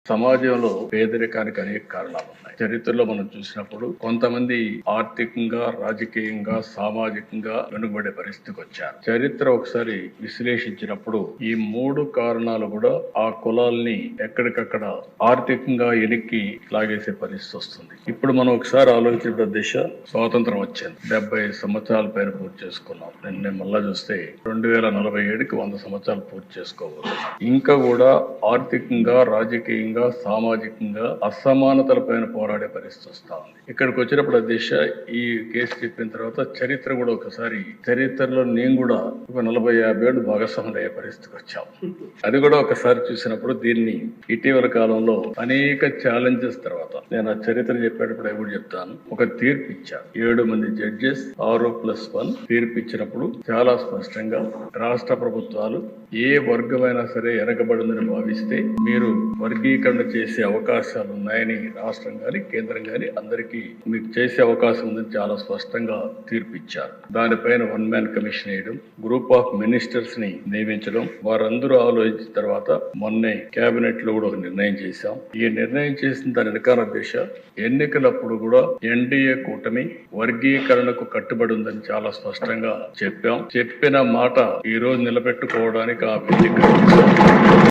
సమాజంలో పేదరికానికి అనేక కారణాలు ఉన్నాయి. చరిత్రలో మనం చూసినప్పుడు కొంతమంది ఆర్థికంగా, రాజకీయంగా, సామాజికంగా వెనుకబడే పరిస్థితికి వచ్చారు. చరిత్ర ఒకసారి విశ్లేషించినప్పుడు ఈ మూడు కారణాలు కూడా ఆ కులాల్ని ఎక్కడికక్కడ ఆర్థికంగా ఎనిక్కి లాగేసే పరిస్థితి వస్తుంది. ఇప్పుడు మనం ఒకసారి ఆలోచించిన దిశ స్వాతంత్రం వచ్చింది. 70 సంవత్సరాల పైన పూర్తి చేసుకున్నాం. నిన్న మళ్ళా చూస్తే 2047కి 100 సంవత్సరాలు పూర్తి చేసుకోవాలి. ఇంకా కూడా ఆర్థికంగా, రాజకీయంగా, సామాజికంగా అసమానతల పైన పోరాడే పరిస్థితి వస్తా ఉంది. ఇక్కడికి వచ్చినప్పుడు దిశ ఈ కేసు చెప్పిన తర్వాత చరిత్ర కూడా ఒకసారి చరిత్రలో నేను కూడా ఒక 40-50 ఏళ్ళు భాగస్వాములు అయ్యే పరిస్థితికి వచ్చాం. అది కూడా ఒకసారి చూసినప్పుడు దీన్ని ఇటీవల కాలంలో అనేక ఛాలెంజెస్ తర్వాత నేను ఆ చరిత్ర చెప్పేటప్పుడు అవి కూడా చెప్తాను. ఒక తీర్పు ఇచ్చాను. 7 మంది జడ్జెస్ 6+1 తీర్పు ఇచ్చినప్పుడు చాలా స్పష్టంగా రాష్ట్ర ప్రభుత్వాలు ఏ వర్గమైనా సరే వెనకబడిందని భావిస్తే మీరు వర్గీకరణ చేసే అవకాశాలు ఉన్నాయని రాష్ట్రం గాని కేంద్రం గాని అందరికీ మీకు చేసే అవకాశం ఉందని చాలా స్పష్టంగా తీర్పు ఇచ్చారు. దానిపైన 1 మ్యాన్ కమిషన్ వేయడం, గ్రూప్ ఆఫ్ మినిస్టర్స్ ని నియమించడం, వారందరూ ఆలోచించిన తర్వాత మొన్నే కేబినెట్ లో కూడా ఒక నిర్ణయం చేశాం. ఈ నిర్ణయం చేసిన దాని వెనకాల దిశ ఎన్నికలప్పుడు కూడా ఎన్డీఏ కూటమి వర్గీకరణకు కట్టుబడి ఉందని చాలా స్పష్టంగా చెప్పాం. చెప్పిన మాట ఈ రోజు నిలబెట్టుకోవడానికి ఆ వేదిక